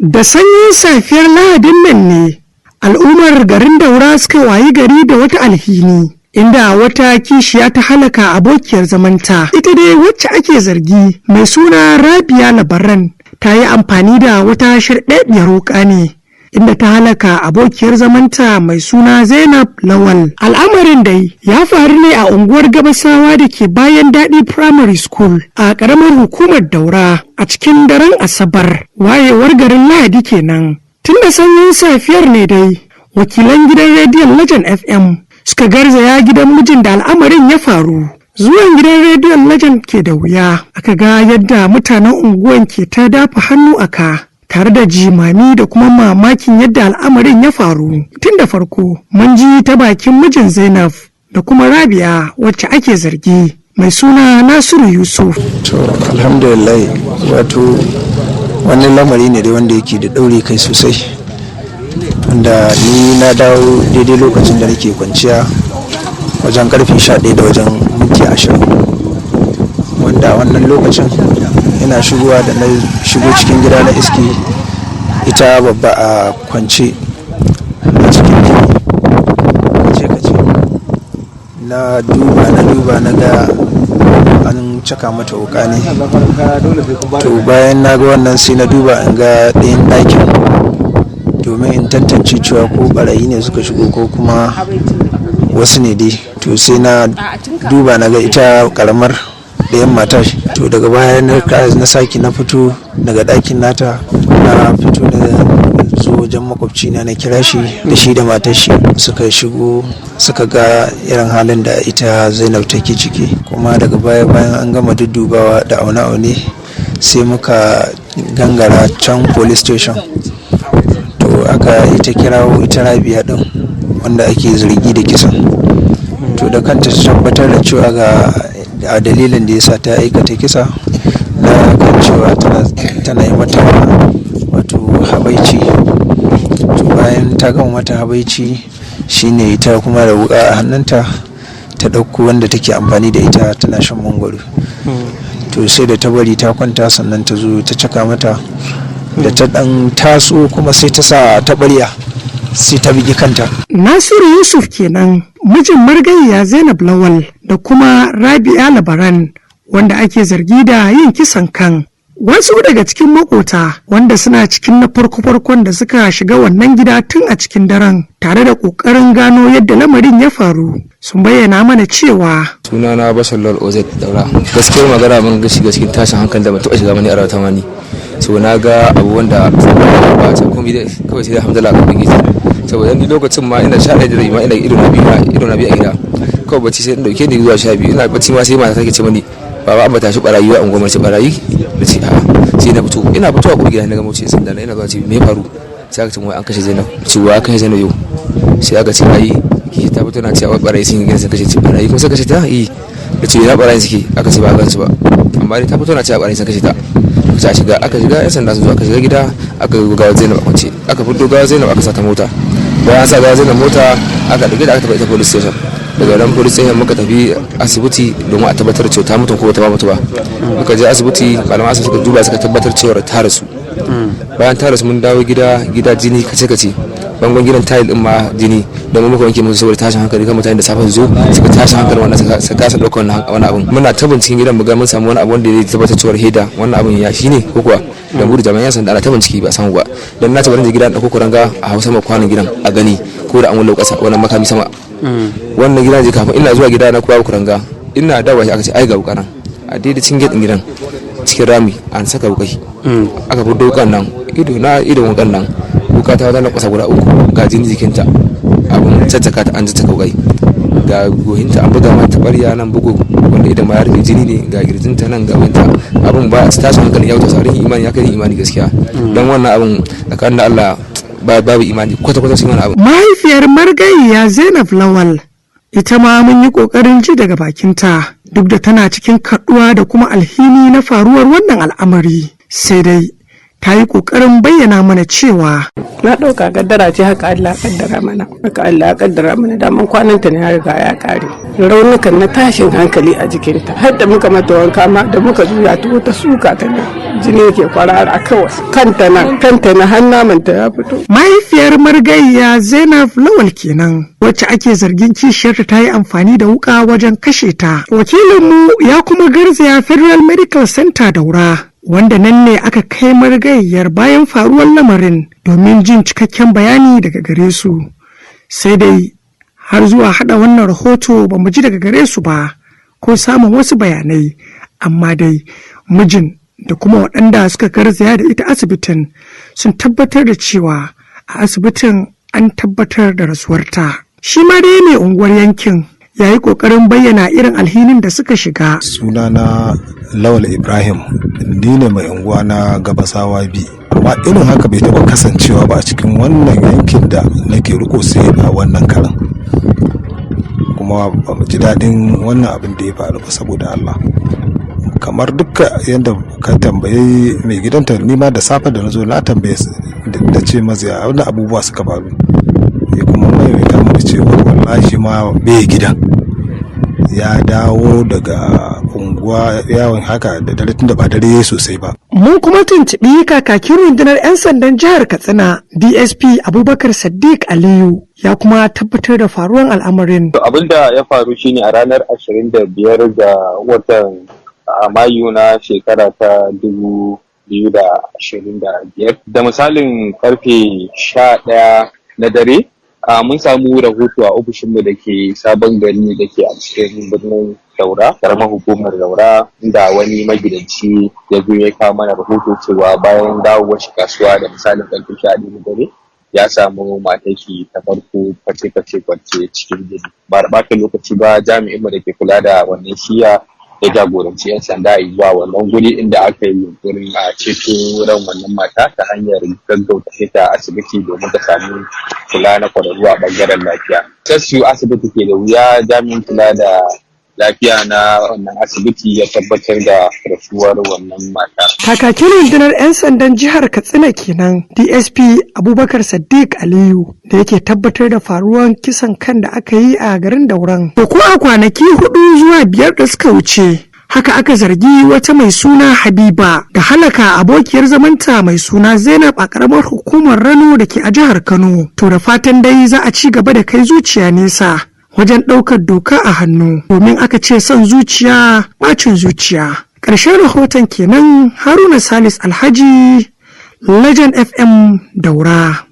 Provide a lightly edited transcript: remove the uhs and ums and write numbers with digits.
Da sanyin safiyar Lahadin nan ne al'ummar garin Daura suka wayi gari da wata alhini, inda wata kishiya ta halaka abokiyar zamanta. Ita dai wacce ake zargi mai suna Rabia Labaran ta yi amfani da wata sharɗaɗɗiyar wuƙa ne, inda ta halaka abokiyar zamanta mai suna Zainab Lawal. Al'amarin dai ya faru ne a unguwar Gabasawa da ke bayan Daɗi Primary School a ƙaramar hukumar Daura a cikin daren Asabar, wayewar garin Lahadi kenan. Tun da sanyin safiyar ne dai wakilan gidan rediyon Legend FM suka garzaya gidan mijin da al'amarin ya faru. Zuwan gidan rediyon Legend ke da wuya, aka ga yadda mutanen unguwan ke ta dafa hannu a ka, tare da jimami da kuma mamakin yadda al'amarin ya faru. Tun da farko mun ji ta bakin mijin Zainab da kuma Rabia wacce ake zargi mai suna Nasiru Yusuf. To alhamdulillah, wato wannan lamari ne dai wanda yake da ɗaure kai sosai, wanda ni na dawo daidai lokacin da nake kwanciya wajen karfe 11 da wajen minti 20, wanda wannan lokacin ina shigowa da na shigo cikin gida na iski ita babba a kwance a cikin kace na duba na ga an caka mata wuka ne. To bayan na ga wannan sai na duba in ga ɗayan ɗakin domin in tantance cewa ko barayi ne suka shigo ko kuma wasu ne dai. To sai na duba na ga ita karamar ɗayan matar. To daga baya na sake na fito daga ɗakin nata, na fito da zo wajen makwabci na kira shi da shi da matar shi suka shigo suka ga irin halin da ita Zainab take ciki. Kuma daga baya bayan an gama duddubawa da aune-aune sai muka gangara can police station. To aka ita kirawo ita Rabia din wanda ake zargi da kisan. To da kanta ta tabbatar da cewa ga a dalilin da yasa ta aikata kisa na kan cewa tana yi mata wato habaici. To bayan ta gama mata habaici shine ita kuma da wuka a hannunta ta ɗauko wanda take amfani da ita tana shan mangwaro. To sai da ta bari ta kwanta sannan ta zo ta caka mata, da ta ɗan taso kuma sai ta sa ta ɓarya sai ta bigi kanta. Nasiru Yusuf kenan mijin margayya Zainab Lawal da kuma Rabia Labaran wanda ake zargi da yin kisan kan. Wasu daga cikin makota wanda suna cikin na farko-farkon da suka shiga wannan gida tun a cikin daren tare da ƙoƙarin gano yadda lamarin ya faru sun bayyana mana cewa sunana Bashar Lawal Ozek Daura. Gaskiyar magana mun ga shiga cikin tashin hankali da ban taɓa shiga mani a rayuwata mani. So na ga abu wanda ba ta kuma kawai sai alhamdulillah ga bangiji. Saboda ni lokacin ma ina sha ɗaya da ma ina ido na biyu a gida. Kawai bacci sai in dauke ni zuwa 12 ina bacci ma sai mata take ce mani baba an bata shi barayi wa unguwar ce barayi da ce a sai na fito ina fitowa kuma gida na ga mace sanda ina zuwa ce me faru sai aka ce wai an kashe Zainab, ce wa kashe Zainab yau, sai aka ce ai ki ta fito na ce wai barayi sun gina sun kashe ce barayi kuma sai kashe ta da ce ina barayi suke aka ce ba a gansu ba, amma dai ta fito na ce barayi sun kashe ta. Aka shiga yan sanda sun zo aka shiga gida aka gawa Zainab a kwance, aka fito gawa Zainab aka sa ta mota, bayan sa gawa Zainab mota aka dauke da aka tafi ita police station. Daga nan police station muka tafi asibiti domin a tabbatar cewa ta mutu ko ta ba mutu ba. Muka je asibiti, malaman asibiti suka duba suka tabbatar cewa ta rasu. Bayan ta rasu mun dawo gida jini kace bangon gidan tile din ma jini, domin muka wanke musu saboda tashin hankali kan mutane da safan zo suka tashi hankali wannan suka kasa daukar wani abun. Muna ta binciken gidan mu ga mun samu wani abu wanda zai tabbatar cewa heda wannan abun ya shine ko kuwa da mu da jami'an sanda ana ta bincike ba samu ba. Dan na ta barin gidan da kokoranga a Hausa ma kwanan gidan a gani ko da an wallo kasa wannan makami sama. Wannan gidan je kafin ina zuwa gida na kuwa kuranga ina dawo shi aka ce ai ga wukaran a daidai cikin gidan cikin rami an saka wukai aka fito wukan nan idon wukan nan wuka ta wata kwasa guda 3 ga jini jikinta abun caccaka ta an caccaka wukai ga gohinta an buga mata barya nan bugu wanda idan ma ya rufe jini ne ga girjinta nan ga wanta abun ba ta tashi hankali ya wuce saurin imani ya kai imani gaskiya dan wannan abun tsakanin da Allah babu imani kwata-kwata sun wani abu. Mahaifiyar margayya Zainab Lawal ita ma mun yi ƙoƙarin ji daga bakinta duk da tana cikin kaɗuwa da kuma alhini na faruwar wannan al'amari, sai dai ta yi ƙoƙarin bayyana mana cewa na ɗauka kaddara ce haka Allah ya kaddara mana daman kwananta ne ya riga ya ƙare. Raunukan na tashin hankali a jikinta har da muka mata wanka ma da muka juya ta wata suka ta ne jini yake kwarara kawai, kanta na har namanta ya fito. Mahaifiyar marigayya Zainab Lawal kenan, wacce ake zargin kishiyarta ta yi amfani da wuka wajen kashe ta. Wakilinmu ya kuma garzaya Federal Medical Center Daura, wanda nan ne aka kai marigayyar bayan faruwar lamarin domin jin cikakken bayani daga gare su. Sai dai har zuwa hada wannan rahoto ba mu ji daga gare su ba ko samun wasu bayanai, amma dai mijin da kuma waɗanda suka garzaya da ita asibitin sun tabbatar da cewa a asibitin an tabbatar da rasuwarta. Shi ma dai mai unguwar yankin ya yi ƙoƙarin bayyana irin alhinin da suka shiga. Sunana Lawal Ibrahim, ni ne mai unguwa na Gabasawa B. Amma irin haka bai taɓa kasancewa ba a cikin wannan yankin da nake riko sai a wannan karan. Kuma ba mu ji daɗin wannan abin da ya faru ba saboda Allah. Kamar duka yadda ka tambaye mai gidanta, ni ma da safe da na zo na tambaye da ce maza wani abubuwa suka faru. Ya kuma maimaita mana cewa wallahi ma bai gidan, ya dawo daga unguwa yawon haka da dare tun da ba dare sosai ba. Mun kuma tuntuɓi kakakin rundunar 'yan sandan jihar Katsina DSP Abubakar Sadiq Aliyu, ya kuma tabbatar da faruwar al'amarin. Abin da ya faru shine a ranar 25 ga watan Mayu na shekara ta 2025 da misalin karfe 11 na dare. Mun samu rahoto a ofishinmu da ke Sabon Gari da ke a cikin birnin Daura, karamar hukumar Daura, inda wani magidanci ya zo ya kawo mana rahoto cewa bayan dawowar shi kasuwa da misalin karfe 11 na dare ya samu matar shi ta farko kwace kwance cikin jini. Ba da ɓata lokaci ba, jami'inmu da ke kula da wannan shiya ya jagoranci 'yan sanda zuwa wannan guri inda aka yi yunkurin a ceto ran wannan mata ta hanyar gaggauta ta asibiti domin ta samu kula na kwararru a bangaren lafiya. Sassu asibiti ke da wuya, jami'in kula da lafiya na wannan asibiti ya tabbatar da rasuwar wannan mata. Kakakin rundunar 'yan sandan jihar Katsina kenan DSP Abubakar Sadiq Aliyu da yake tabbatar da faruwar kisan kan da aka yi a garin Dauran. Da ko a kwanaki 4 zuwa 5 da suka wuce, haka aka zargi wata mai suna Habiba da halaka abokiyar zamanta mai suna Zainab a karamar hukumar Rano da ke a jihar Kano. To da fatan dai za a ci gaba da kai zuciya nesa wajen ɗaukar doka a hannu, domin aka ce son zuciya bacin zuciya. Ƙarshen rahoton kenan. Haruna Salis Alhaji, Legend FM Daura.